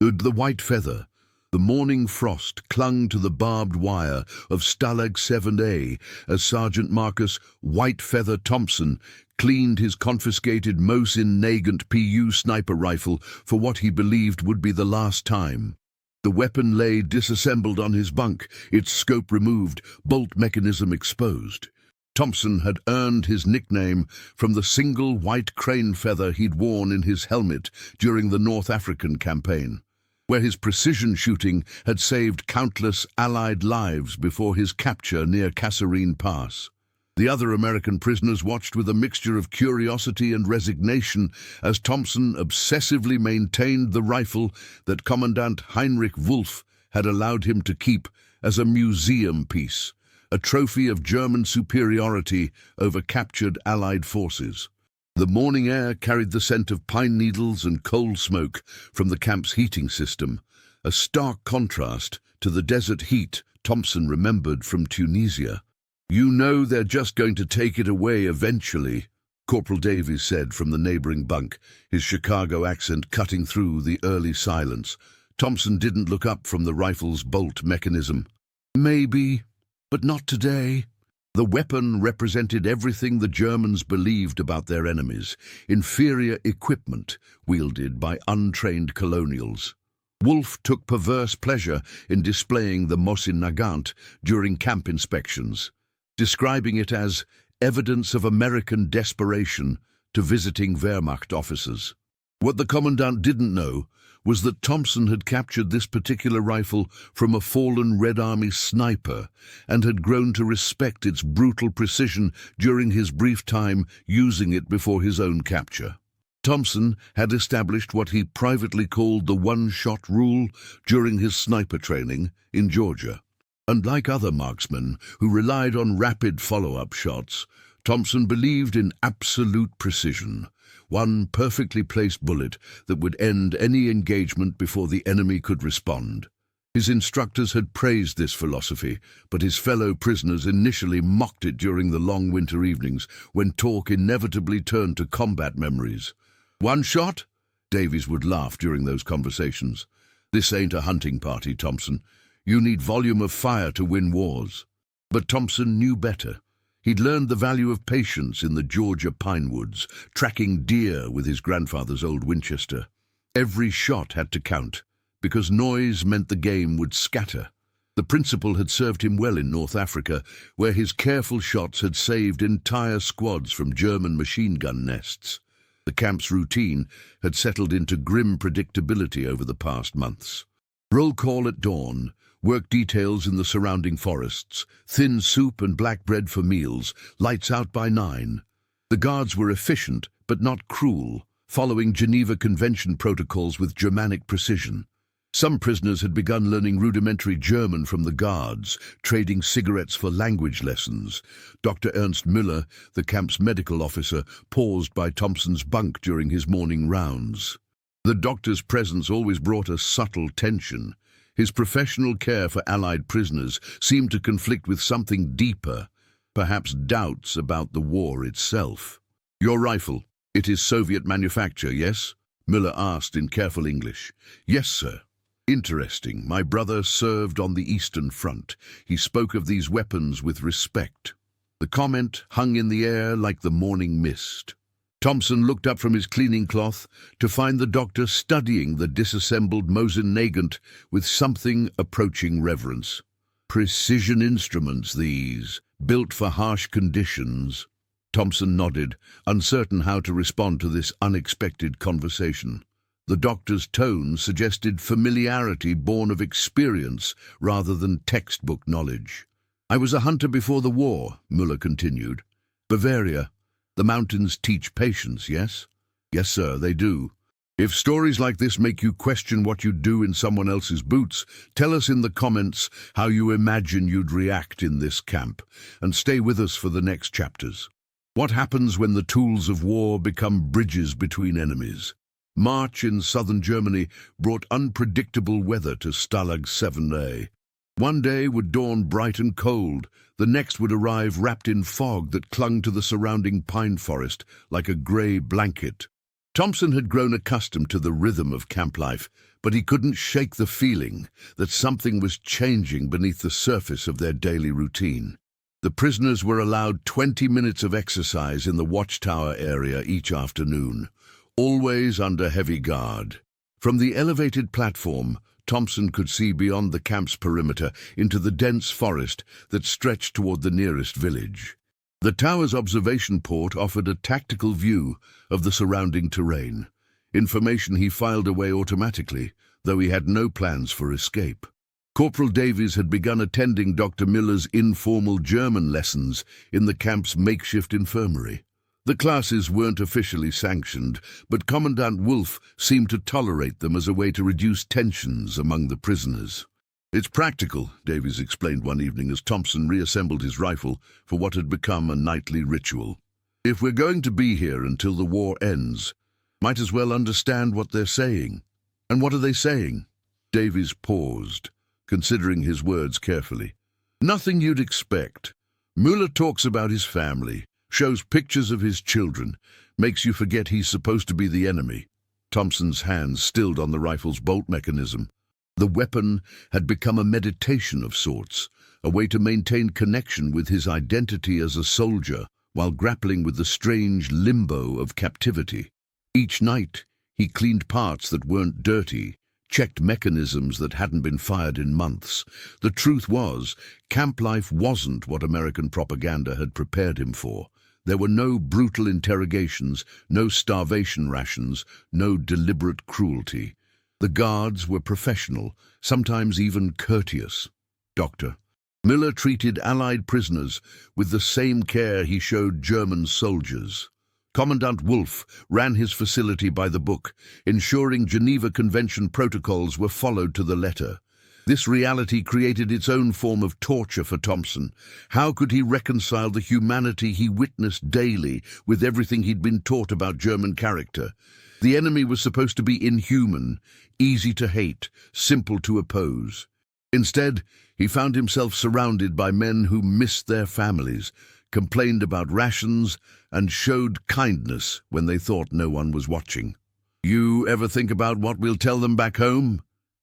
The white feather, the morning frost, clung to the barbed wire of Stalag 7A as Sergeant Marcus White Feather Thompson cleaned his confiscated Mosin-Nagant PU sniper rifle for what he believed would be the last time. The weapon lay disassembled on his bunk, its scope removed, bolt mechanism exposed. Thompson had earned his nickname from the single white crane feather he'd worn in his helmet during the North African campaign, where his precision shooting had saved countless Allied lives before his capture near Kasserine Pass. The other American prisoners watched with a mixture of curiosity and resignation as Thompson obsessively maintained the rifle that Commandant Heinrich Wolf had allowed him to keep as a museum piece, a trophy of German superiority over captured Allied forces. The morning air carried the scent of pine needles and coal smoke from the camp's heating system, a stark contrast to the desert heat Thompson remembered from Tunisia. "You know they're just going to take it away eventually," Corporal Davies said from the neighboring bunk, his Chicago accent cutting through the early silence. Thompson didn't look up from the rifle's bolt mechanism. "Maybe, but not today." The weapon represented everything the Germans believed about their enemies: inferior equipment wielded by untrained colonials. Wolf took perverse pleasure in displaying the Mosin-Nagant during camp inspections, describing it as evidence of American desperation to visiting Wehrmacht officers. What the commandant didn't know was that Thompson had captured this particular rifle from a fallen Red Army sniper and had grown to respect its brutal precision during his brief time using it before his own capture. Thompson had established what he privately called the one-shot rule during his sniper training in Georgia. Unlike other marksmen who relied on rapid follow-up shots, Thompson believed in absolute precision, one perfectly placed bullet that would end any engagement before the enemy could respond. His instructors had praised this philosophy, but his fellow prisoners initially mocked it during the long winter evenings when talk inevitably turned to combat memories. "One shot?" Davies would laugh during those conversations. "This ain't a hunting party, Thompson. You need volume of fire to win wars." But Thompson knew better. He'd learned the value of patience in the Georgia pine woods, tracking deer with his grandfather's old Winchester. Every shot had to count, because noise meant the game would scatter. The principle had served him well in North Africa, where his careful shots had saved entire squads from German machine gun nests. The camp's routine had settled into grim predictability over the past months. Roll call at dawn, work details in the surrounding forests, thin soup and black bread for meals, lights out by 9. The guards were efficient, but not cruel, following Geneva Convention protocols with Germanic precision. Some prisoners had begun learning rudimentary German from the guards, trading cigarettes for language lessons. Dr. Ernst Müller, the camp's medical officer, paused by Thompson's bunk during his morning rounds. The doctor's presence always brought a subtle tension. His professional care for Allied prisoners seemed to conflict with something deeper, perhaps doubts about the war itself. "Your rifle, it is Soviet manufacture, yes?" Müller asked in careful English. "Yes, sir." "Interesting. My brother served on the Eastern Front. He spoke of these weapons with respect." The comment hung in the air like the morning mist. Thompson looked up from his cleaning cloth to find the doctor studying the disassembled Mosin-Nagant with something approaching reverence. "Precision instruments, these, built for harsh conditions." Thompson nodded, uncertain how to respond to this unexpected conversation. The doctor's tone suggested familiarity born of experience rather than textbook knowledge. "I was a hunter before the war," Müller continued. "Bavaria. The mountains teach patience, yes?" "Yes, sir, they do." "If stories like this make you question what you'd do in someone else's boots, tell us in the comments how you imagine you'd react in this camp, and stay with us for the next chapters. What happens when the tools of war become bridges between enemies? March in southern Germany brought unpredictable weather to Stalag 7A. One day would dawn bright and cold, the next would arrive wrapped in fog that clung to the surrounding pine forest like a grey blanket. Thompson had grown accustomed to the rhythm of camp life, but he couldn't shake the feeling that something was changing beneath the surface of their daily routine. The prisoners were allowed 20 minutes of exercise in the watchtower area each afternoon, always under heavy guard. From the elevated platform, Thompson could see beyond the camp's perimeter into the dense forest that stretched toward the nearest village. The tower's observation port offered a tactical view of the surrounding terrain, information he filed away automatically, though he had no plans for escape. Corporal Davies had begun attending Dr. Miller's informal German lessons in the camp's makeshift infirmary. The classes weren't officially sanctioned, but Commandant Wolf seemed to tolerate them as a way to reduce tensions among the prisoners. "It's practical," Davies explained one evening as Thompson reassembled his rifle for what had become a nightly ritual. "If we're going to be here until the war ends, might as well understand what they're saying." "And what are they saying?" Davies paused, considering his words carefully. "Nothing you'd expect. Muller talks about his family, shows pictures of his children, makes you forget he's supposed to be the enemy." Thompson's hands stilled on the rifle's bolt mechanism. The weapon had become a meditation of sorts, a way to maintain connection with his identity as a soldier while grappling with the strange limbo of captivity. Each night, he cleaned parts that weren't dirty, checked mechanisms that hadn't been fired in months. The truth was, camp life wasn't what American propaganda had prepared him for. There were no brutal interrogations, no starvation rations, no deliberate cruelty. The guards were professional, sometimes even courteous. Doctor Miller treated Allied prisoners with the same care he showed German soldiers. Commandant Wolf ran his facility by the book, ensuring Geneva Convention protocols were followed to the letter. This reality created its own form of torture for Thompson. How could he reconcile the humanity he witnessed daily with everything he'd been taught about German character? The enemy was supposed to be inhuman, easy to hate, simple to oppose. Instead, he found himself surrounded by men who missed their families, complained about rations, and showed kindness when they thought no one was watching. "You ever think about what we'll tell them back home?"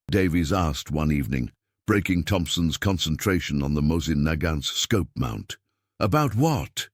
Davies asked one evening, breaking Thompson's concentration on the Mosin-Nagant's scope mount. "About what?"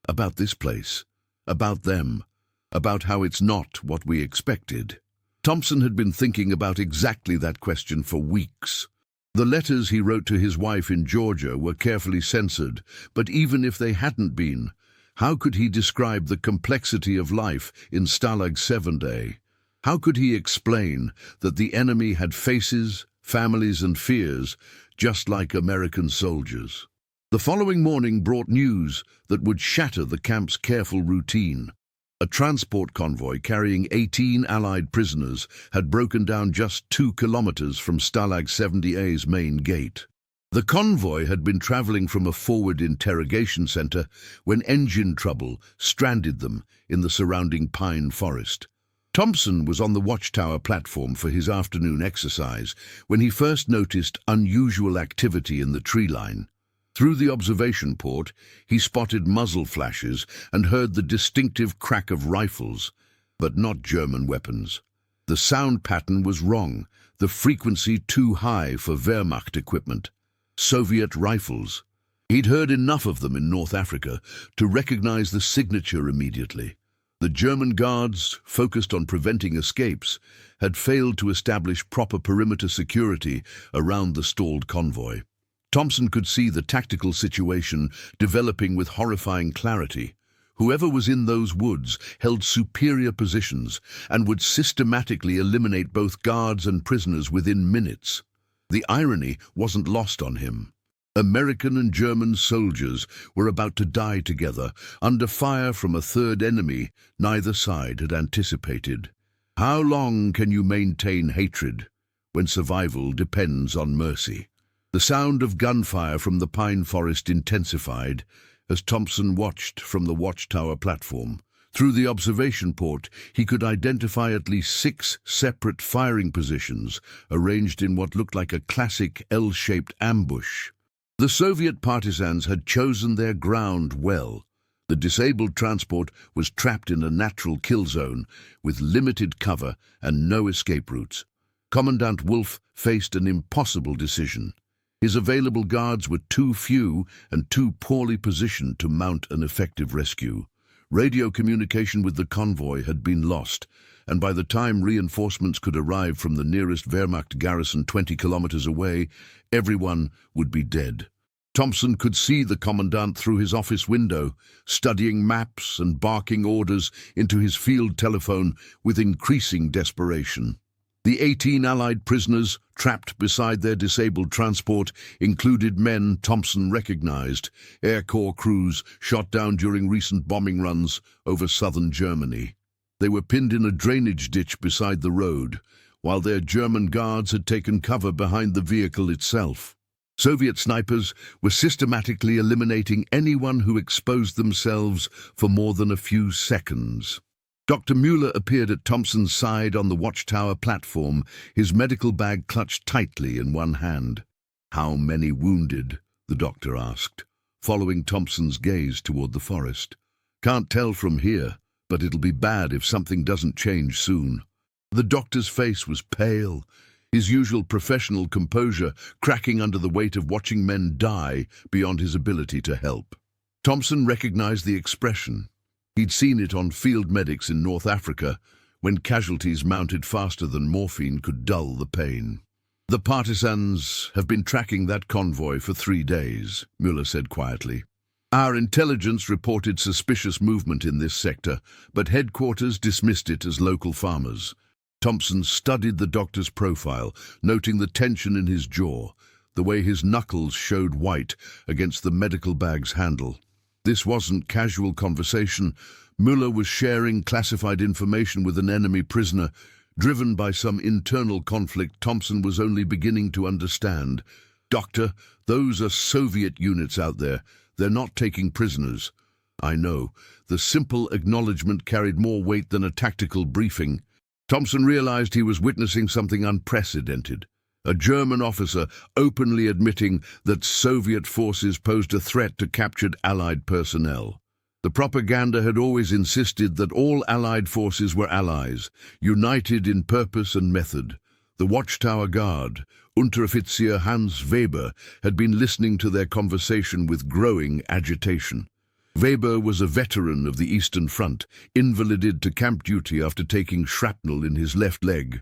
"About this place. About them. About how it's not what we expected." Thompson had been thinking about exactly that question for weeks. The letters he wrote to his wife in Georgia were carefully censored, but even if they hadn't been, how could he describe the complexity of life in Stalag 7-A? How could he explain that the enemy had faces, families and fears, just like American soldiers? The following morning brought news that would shatter the camp's careful routine. A transport convoy carrying 18 Allied prisoners had broken down just 2 kilometers from Stalag 70A's main gate. The convoy had been traveling from a forward interrogation center when engine trouble stranded them in the surrounding pine forest. Thompson was on the watchtower platform for his afternoon exercise when he first noticed unusual activity in the tree line. Through the observation port, he spotted muzzle flashes and heard the distinctive crack of rifles, but not German weapons. The sound pattern was wrong, the frequency too high for Wehrmacht equipment. Soviet rifles. He'd heard enough of them in North Africa to recognize the signature immediately. The German guards, focused on preventing escapes, had failed to establish proper perimeter security around the stalled convoy. Thompson could see the tactical situation developing with horrifying clarity. Whoever was in those woods held superior positions and would systematically eliminate both guards and prisoners within minutes. The irony wasn't lost on him. American and German soldiers were about to die together under fire from a third enemy neither side had anticipated. How long can you maintain hatred when survival depends on mercy? The sound of gunfire from the pine forest intensified as Thompson watched from the watchtower platform. Through the observation port, he could identify at least 6 separate firing positions arranged in what looked like a classic L-shaped ambush. The Soviet partisans had chosen their ground well. The disabled transport was trapped in a natural kill zone with limited cover and no escape routes. Commandant Wolf faced an impossible decision. His available guards were too few and too poorly positioned to mount an effective rescue. Radio communication with the convoy had been lost, and by the time reinforcements could arrive from the nearest Wehrmacht garrison 20 kilometers away, everyone would be dead. Thompson could see the commandant through his office window, studying maps and barking orders into his field telephone with increasing desperation. The 18 Allied prisoners trapped beside their disabled transport included men Thompson recognized, Air Corps crews shot down during recent bombing runs over southern Germany. They were pinned in a drainage ditch beside the road, while their German guards had taken cover behind the vehicle itself. Soviet snipers were systematically eliminating anyone who exposed themselves for more than a few seconds. Dr. Mueller appeared at Thompson's side on the watchtower platform, his medical bag clutched tightly in one hand. "How many wounded?" the doctor asked, following Thompson's gaze toward the forest. "Can't tell from here, but it'll be bad if something doesn't change soon." The doctor's face was pale, his usual professional composure cracking under the weight of watching men die beyond his ability to help. Thompson recognized the expression. He'd seen it on field medics in North Africa, when casualties mounted faster than morphine could dull the pain. "The partisans have been tracking that convoy for 3 days, Mueller said quietly. "Our intelligence reported suspicious movement in this sector, but headquarters dismissed it as local farmers." Thompson studied the doctor's profile, noting the tension in his jaw, the way his knuckles showed white against the medical bag's handle. This wasn't casual conversation. Mueller was sharing classified information with an enemy prisoner. Driven by some internal conflict Thompson was only beginning to understand. "Doctor, those are Soviet units out there. They're not taking prisoners." "I know." The simple acknowledgement carried more weight than a tactical briefing. Thompson realized he was witnessing something unprecedented. A German officer openly admitting that Soviet forces posed a threat to captured Allied personnel. The propaganda had always insisted that all Allied forces were allies, united in purpose and method. The Watchtower Guard, Unteroffizier Hans Weber, had been listening to their conversation with growing agitation. Weber was a veteran of the Eastern Front, invalided to camp duty after taking shrapnel in his left leg.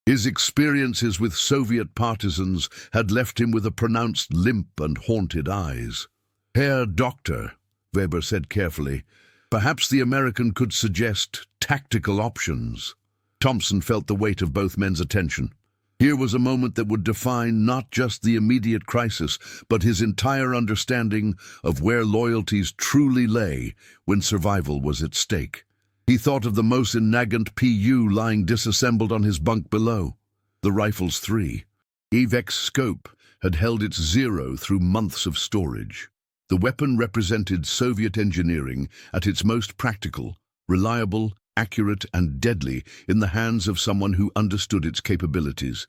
His experiences with Soviet partisans had left him with a pronounced limp and haunted eyes. "Herr Doctor," Weber said carefully, "perhaps the American could suggest tactical options." Thompson felt the weight of both men's attention. Here was a moment that would define not just the immediate crisis, but his entire understanding of where loyalties truly lay when survival was at stake. He thought of the Mosin-Nagant PU lying disassembled on his bunk below. The rifle's .3. EVEX scope had held its 0 through months of storage. The weapon represented Soviet engineering at its most practical, reliable, accurate and deadly in the hands of someone who understood its capabilities.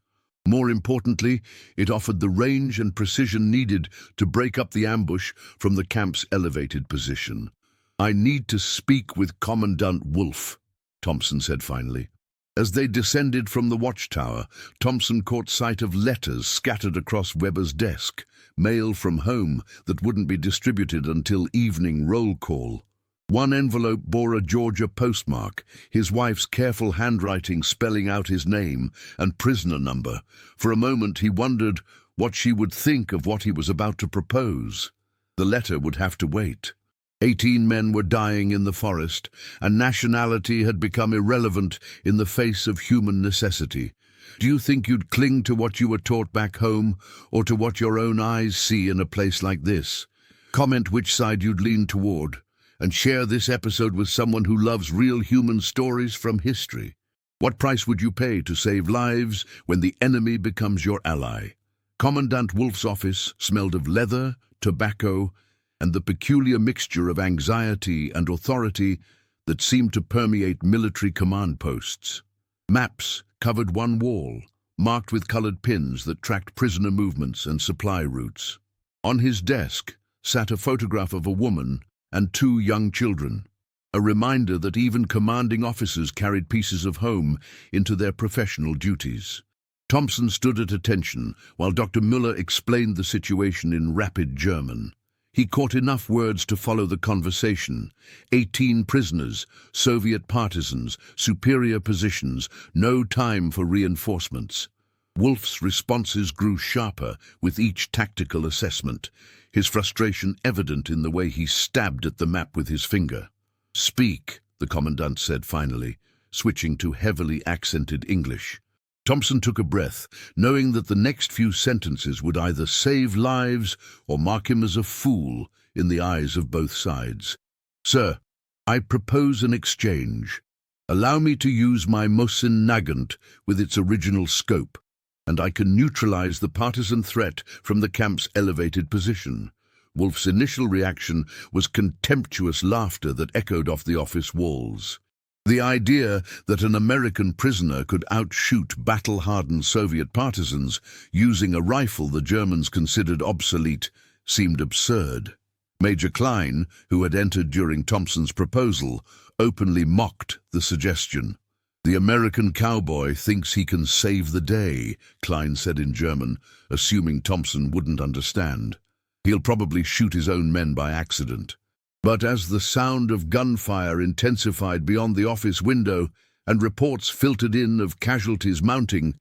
More importantly, it offered the range and precision needed to break up the ambush from the camp's elevated position. "I need to speak with Commandant Wolf," Thompson said finally. As they descended from the watchtower, Thompson caught sight of letters scattered across Weber's desk, mail from home that wouldn't be distributed until evening roll call. One envelope bore a Georgia postmark, his wife's careful handwriting spelling out his name and prisoner number. For a moment he wondered what she would think of what he was about to propose. The letter would have to wait. 18 men were dying in the forest, and nationality had become irrelevant in the face of human necessity. "Do you think you'd cling to what you were taught back home, or to what your own eyes see in a place like this? Comment which side you'd lean toward, and share this episode with someone who loves real human stories from history. What price would you pay to save lives when the enemy becomes your ally?" Commandant Wolf's office smelled of leather, tobacco, and the peculiar mixture of anxiety and authority that seemed to permeate military command posts. Maps covered one wall, marked with colored pins that tracked prisoner movements and supply routes. On his desk sat a photograph of a woman and 2 young children. A reminder that even commanding officers carried pieces of home into their professional duties. Thompson stood at attention while Dr. Müller explained the situation in rapid German. He caught enough words to follow the conversation. 18 prisoners, Soviet partisans, superior positions, no time for reinforcements. Wolf's responses grew sharper with each tactical assessment, his frustration evident in the way he stabbed at the map with his finger. "Speak," the commandant said finally, switching to heavily accented English. Thompson took a breath, knowing that the next few sentences would either save lives or mark him as a fool in the eyes of both sides. "Sir, I propose an exchange. Allow me to use my Mosin-Nagant with its original scope, and I can neutralize the partisan threat from the camp's elevated position." Wolf's initial reaction was contemptuous laughter that echoed off the office walls. The idea that an American prisoner could outshoot battle-hardened Soviet partisans using a rifle the Germans considered obsolete seemed absurd. Major Klein, who had entered during Thompson's proposal, openly mocked the suggestion. "The American cowboy thinks he can save the day," Klein said in German, assuming Thompson wouldn't understand. "He'll probably shoot his own men by accident." But as the sound of gunfire intensified beyond the office window and reports filtered in of casualties mounting,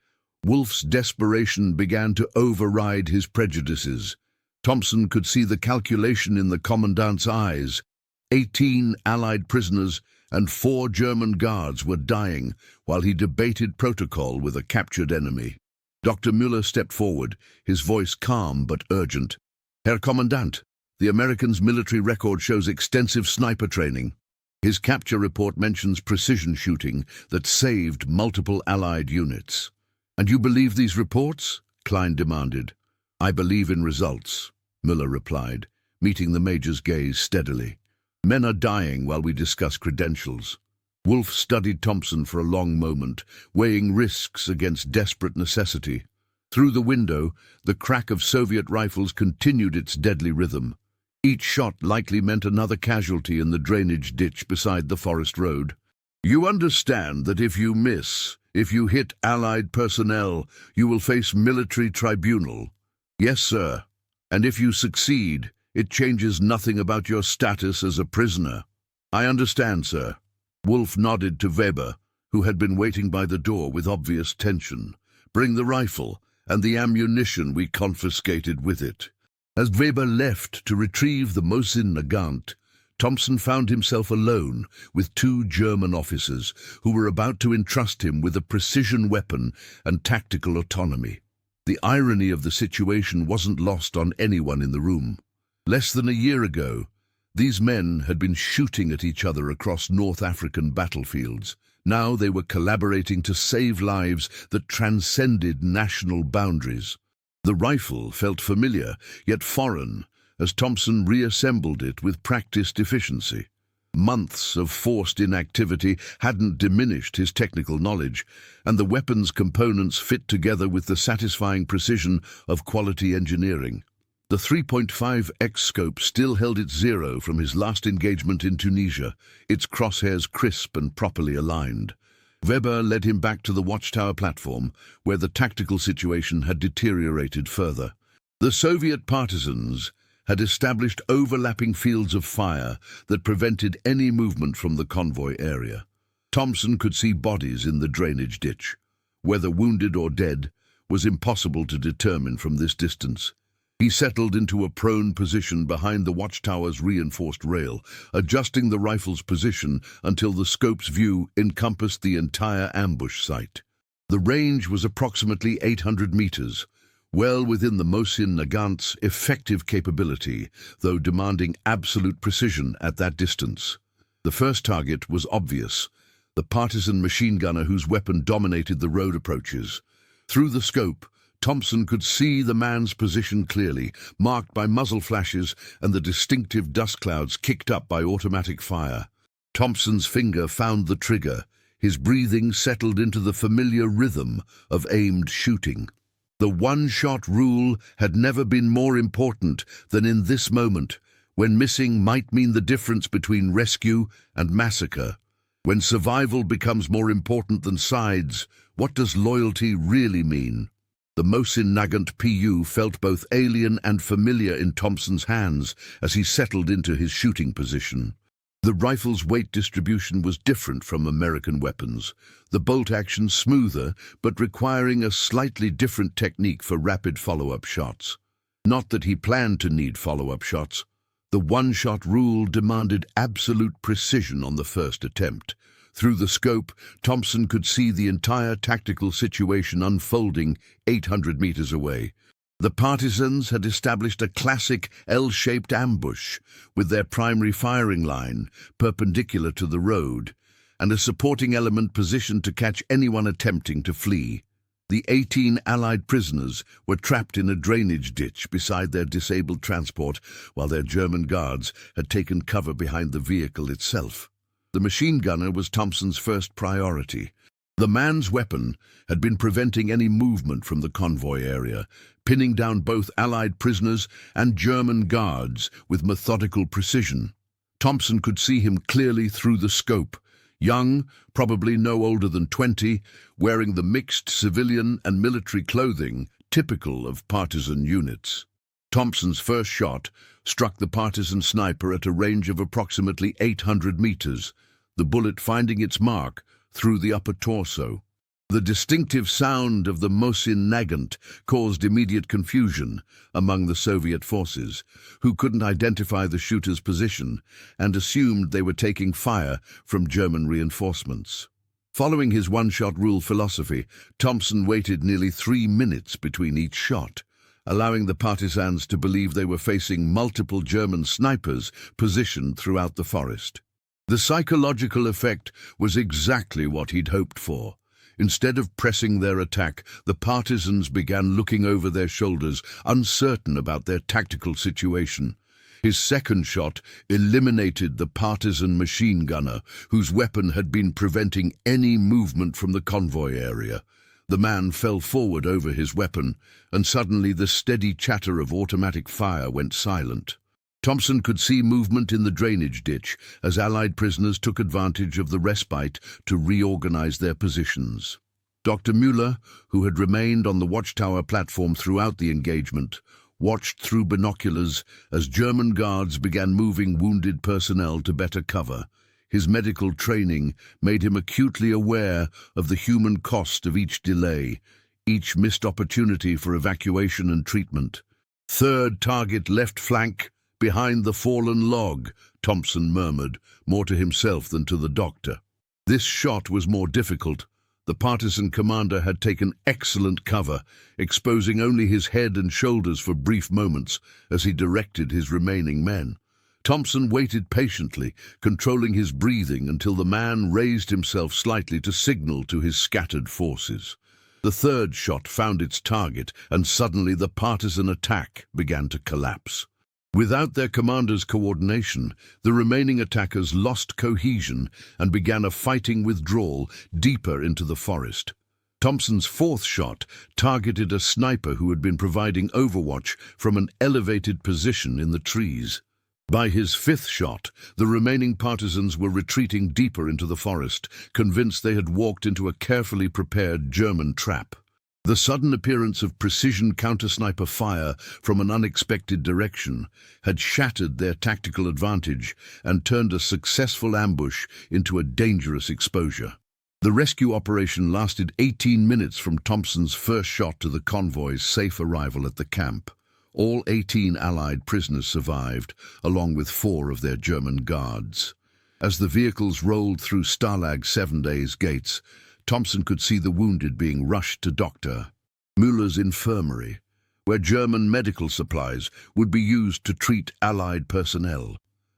Wolf's desperation began to override his prejudices. Thompson could see the calculation in the commandant's eyes. 18 Allied prisoners and 4 German guards were dying while he debated protocol with a captured enemy. Dr. Müller stepped forward, his voice calm but urgent. "Herr Kommandant, the Americans' military record shows extensive sniper training. His capture report mentions precision shooting that saved multiple Allied units." "And you believe these reports?" Klein demanded. "I believe in results," Müller replied, meeting the major's gaze steadily. "Men are dying while we discuss credentials." Wolf studied Thompson for a long moment, weighing risks against desperate necessity. Through the window, the crack of Soviet rifles continued its deadly rhythm. Each shot likely meant another casualty in the drainage ditch beside the forest road. "You understand that if you miss, if you hit Allied personnel, you will face military tribunal?" "Yes, sir. And if you succeed, it changes nothing about your status as a prisoner." "I understand, sir." Wolf nodded to Weber, who had been waiting by the door with obvious tension. "Bring the rifle and the ammunition we confiscated with it." As Weber left to retrieve the Mosin-Nagant, Thompson found himself alone with 2 German officers who were about to entrust him with a precision weapon and tactical autonomy. The irony of the situation wasn't lost on anyone in the room. Less than a year ago, these men had been shooting at each other across North African battlefields. Now they were collaborating to save lives that transcended national boundaries. The rifle felt familiar, yet foreign, as Thompson reassembled it with practiced efficiency. Months of forced inactivity hadn't diminished his technical knowledge, and the weapon's components fit together with the satisfying precision of quality engineering. The 3.5x scope still held its 0 from his last engagement in Tunisia, its crosshairs crisp and properly aligned. Weber led him back to the watchtower platform, where the tactical situation had deteriorated further. The Soviet partisans had established overlapping fields of fire that prevented any movement from the convoy area. Thompson could see bodies in the drainage ditch. Whether wounded or dead was impossible to determine from this distance. He settled into a prone position behind the watchtower's reinforced rail, adjusting the rifle's position until the scope's view encompassed the entire ambush site. The range was approximately 800 meters, well within the Mosin-Nagant's effective capability, though demanding absolute precision at that distance. The first target was obvious, the partisan machine gunner whose weapon dominated the road approaches. Through the scope, Thompson could see the man's position clearly, marked by muzzle flashes and the distinctive dust clouds kicked up by automatic fire. Thompson's finger found the trigger. His breathing settled into the familiar rhythm of aimed shooting. The one-shot rule had never been more important than in this moment, when missing might mean the difference between rescue and massacre. When survival becomes more important than sides, what does loyalty really mean? The Mosin-Nagant PU felt both alien and familiar in Thompson's hands as he settled into his shooting position. The rifle's weight distribution was different from American weapons, the bolt action smoother but requiring a slightly different technique for rapid follow-up shots. Not that he planned to need follow-up shots. The one-shot rule demanded absolute precision on the first attempt. Through the scope, Thompson could see the entire tactical situation unfolding 800 meters away. The partisans had established a classic L-shaped ambush with their primary firing line perpendicular to the road and a supporting element positioned to catch anyone attempting to flee. The 18 Allied prisoners were trapped in a drainage ditch beside their disabled transport while their German guards had taken cover behind the vehicle itself. The machine gunner was Thompson's first priority. The man's weapon had been preventing any movement from the convoy area, pinning down both Allied prisoners and German guards with methodical precision. Thompson could see him clearly through the scope. Young, probably no older than 20, wearing the mixed civilian and military clothing typical of partisan units. Thompson's first shot struck the partisan sniper at a range of approximately 800 meters, the bullet finding its mark through the upper torso. The distinctive sound of the Mosin-Nagant caused immediate confusion among the Soviet forces, who couldn't identify the shooter's position and assumed they were taking fire from German reinforcements. Following his one-shot rule philosophy, Thompson waited nearly 3 minutes between each shot, allowing the partisans to believe they were facing multiple German snipers positioned throughout the forest. The psychological effect was exactly what he'd hoped for. Instead of pressing their attack, the partisans began looking over their shoulders, uncertain about their tactical situation. His second shot eliminated the partisan machine gunner, whose weapon had been preventing any movement from the convoy area. The man fell forward over his weapon, and suddenly the steady chatter of automatic fire went silent. Thompson could see movement in the drainage ditch as Allied prisoners took advantage of the respite to reorganize their positions. Dr. Müller, who had remained on the watchtower platform throughout the engagement, watched through binoculars as German guards began moving wounded personnel to better cover. His medical training made him acutely aware of the human cost of each delay, each missed opportunity for evacuation and treatment. "Third target left flank, behind the fallen log," Thompson murmured, more to himself than to the doctor. This shot was more difficult. The partisan commander had taken excellent cover, exposing only his head and shoulders for brief moments as he directed his remaining men. Thompson waited patiently, controlling his breathing until the man raised himself slightly to signal to his scattered forces. The third shot found its target, and suddenly the partisan attack began to collapse. Without their commander's coordination, the remaining attackers lost cohesion and began a fighting withdrawal deeper into the forest. Thompson's fourth shot targeted a sniper who had been providing overwatch from an elevated position in the trees. By his fifth shot, the remaining partisans were retreating deeper into the forest, convinced they had walked into a carefully prepared German trap. The sudden appearance of precision counter-sniper fire from an unexpected direction had shattered their tactical advantage and turned a successful ambush into a dangerous exposure. The rescue operation lasted 18 minutes from Thompson's first shot to the convoy's safe arrival at the camp. All 18 Allied prisoners survived, along with 4 of their German guards. As the vehicles rolled through Stalag 7 Days gates, Thompson could see the wounded being rushed to Dr. Müller's infirmary, where German medical supplies would be used to treat Allied personnel.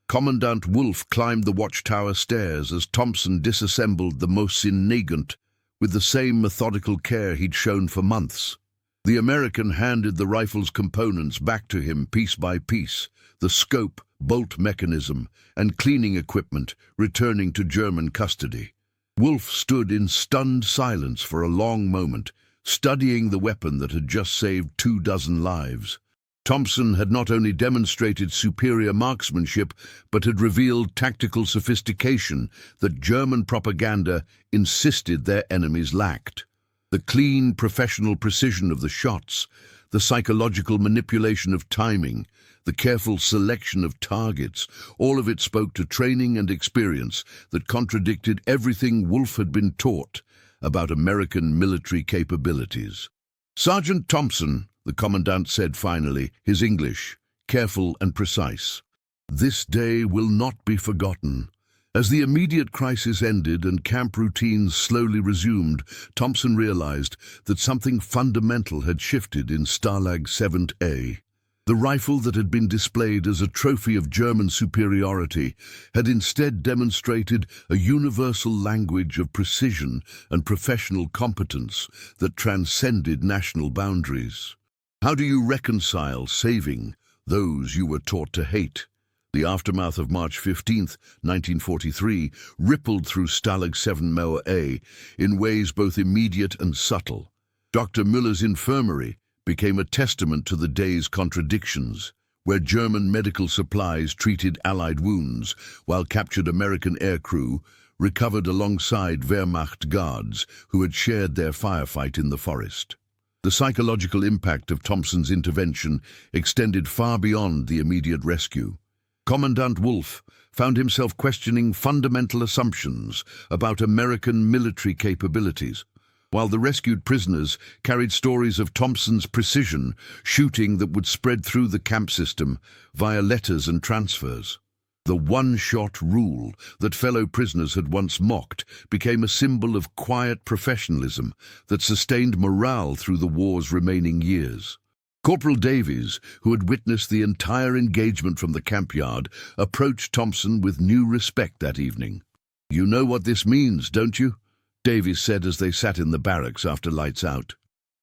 Commandant Wolf climbed the watchtower stairs as Thompson disassembled the Mosin-Nagant with the same methodical care he'd shown for months. The American handed the rifle's components back to him piece by piece, the scope, bolt mechanism, and cleaning equipment returning to German custody. Wolf stood in stunned silence for a long moment, studying the weapon that had just saved 24 lives. Thompson had not only demonstrated superior marksmanship, but had revealed tactical sophistication that German propaganda insisted their enemies lacked. The clean, professional precision of the shots, the psychological manipulation of timing, the careful selection of targets, all of it spoke to training and experience that contradicted everything Wolfe had been taught about American military capabilities. "Sergeant Thompson," the commandant said finally, his English careful and precise, "this day will not be forgotten." As the immediate crisis ended and camp routines slowly resumed, Thompson realized that something fundamental had shifted in Stalag 7A. The rifle that had been displayed as a trophy of German superiority had instead demonstrated a universal language of precision and professional competence that transcended national boundaries. How do you reconcile saving those you were taught to hate? The aftermath of March 15, 1943, rippled through Stalag 7A in ways both immediate and subtle. Dr. Müller's infirmary became a testament to the day's contradictions, where German medical supplies treated Allied wounds, while captured American aircrew recovered alongside Wehrmacht guards who had shared their firefight in the forest. The psychological impact of Thompson's intervention extended far beyond the immediate rescue. Commandant Wolfe found himself questioning fundamental assumptions about American military capabilities, while the rescued prisoners carried stories of Thompson's precision, shooting that would spread through the camp system via letters and transfers. The one-shot rule that fellow prisoners had once mocked became a symbol of quiet professionalism that sustained morale through the war's remaining years. Corporal Davies, who had witnessed the entire engagement from the camp yard, approached Thompson with new respect that evening. "You know what this means, don't you?" Davies said as they sat in the barracks after lights out.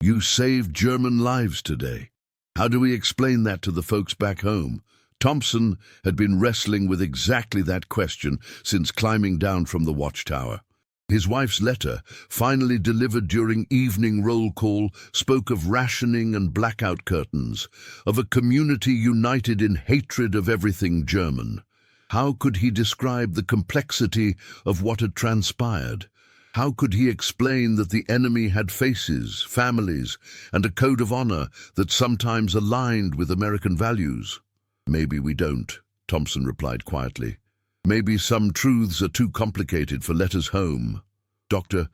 "You saved German lives today. How do we explain that to the folks back home?" Thompson had been wrestling with exactly that question since climbing down from the watchtower. His wife's letter, finally delivered during evening roll call, spoke of rationing and blackout curtains, of a community united in hatred of everything German. How could he describe the complexity of what had transpired? How could he explain that the enemy had faces, families, and a code of honor that sometimes aligned with American values? "Maybe we don't," Thompson replied quietly. "Maybe some truths are too complicated for letters home." Dr.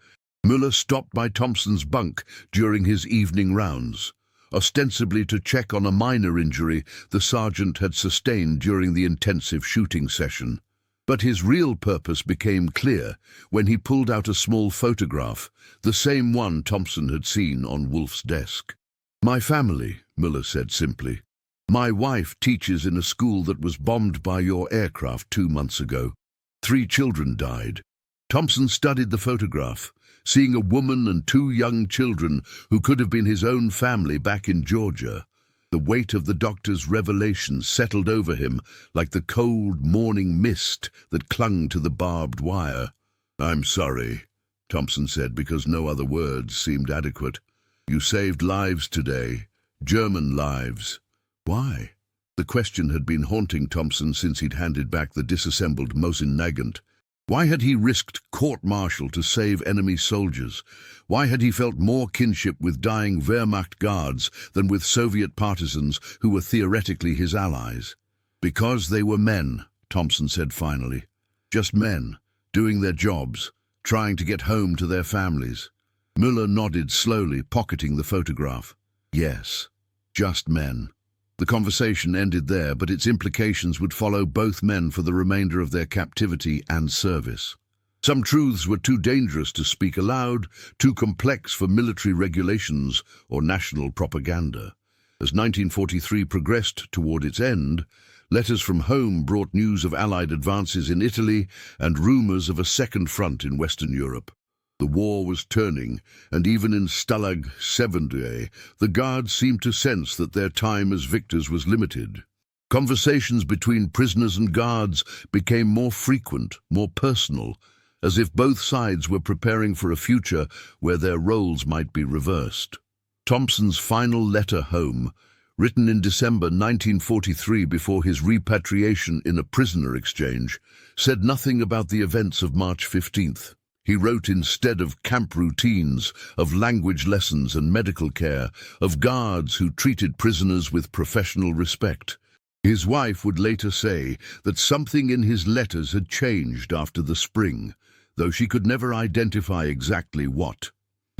Müller stopped by Thompson's bunk during his evening rounds, ostensibly to check on a minor injury the sergeant had sustained during the intensive shooting session. But his real purpose became clear when he pulled out a small photograph, the same one Thompson had seen on Wolfe's desk. "My family," Müller said simply. "My wife teaches in a school that was bombed by your aircraft 2 months ago. 3 children died." Thompson studied the photograph, seeing a woman and 2 young children who could have been his own family back in Georgia. The weight of the doctor's revelation settled over him like the cold morning mist that clung to the barbed wire. "I'm sorry," Thompson said, because no other words seemed adequate. "You saved lives today, German lives." Why? The question had been haunting Thompson since he'd handed back the disassembled Mosin-Nagant. Why had he risked court-martial to save enemy soldiers? Why had he felt more kinship with dying Wehrmacht guards than with Soviet partisans who were theoretically his allies? "Because they were men," Thompson said finally. "Just men, doing their jobs, trying to get home to their families." Müller nodded slowly, pocketing the photograph. "Yes, just men." The conversation ended there, but its implications would follow both men for the remainder of their captivity and service. Some truths were too dangerous to speak aloud, too complex for military regulations or national propaganda. As 1943 progressed toward its end, letters from home brought news of Allied advances in Italy and rumors of a second front in Western Europe. The war was turning, and even in Stalag 7A, the Guards seemed to sense that their time as victors was limited. Conversations between prisoners and guards became more frequent, more personal, as if both sides were preparing for a future where their roles might be reversed. Thompson's final letter home written in December 1943 before his repatriation in a prisoner exchange, said nothing about the events of March 15th. He wrote instead of camp routines, of language lessons and medical care, of guards who treated prisoners with professional respect. His wife would later say that something in his letters had changed after the spring, though she could never identify exactly what.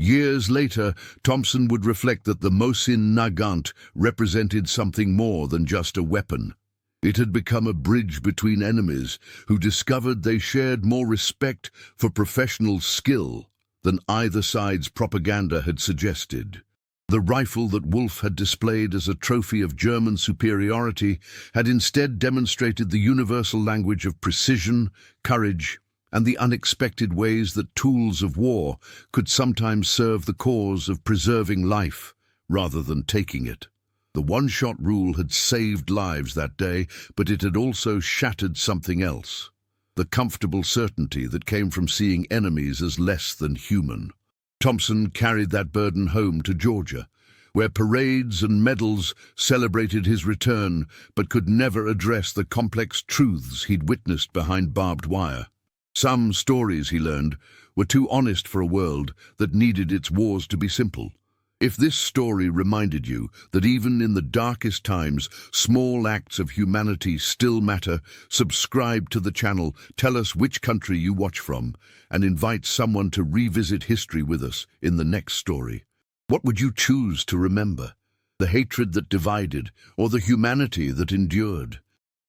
Years later, Thompson would reflect that the Mosin-Nagant represented something more than just a weapon. It had become a bridge between enemies who discovered they shared more respect for professional skill than either side's propaganda had suggested. The rifle that Wolfe had displayed as a trophy of German superiority had instead demonstrated the universal language of precision, courage, and the unexpected ways that tools of war could sometimes serve the cause of preserving life rather than taking it. The one-shot rule had saved lives that day, but it had also shattered something else. The comfortable certainty that came from seeing enemies as less than human. Thompson carried that burden home to Georgia, where parades and medals celebrated his return, but could never address the complex truths he'd witnessed behind barbed wire. Some stories, he learned, were too honest for a world that needed its wars to be simple. If this story reminded you that even in the darkest times, small acts of humanity still matter, subscribe to the channel, tell us which country you watch from, and invite someone to revisit history with us in the next story. What would you choose to remember? The hatred that divided, or the humanity that endured?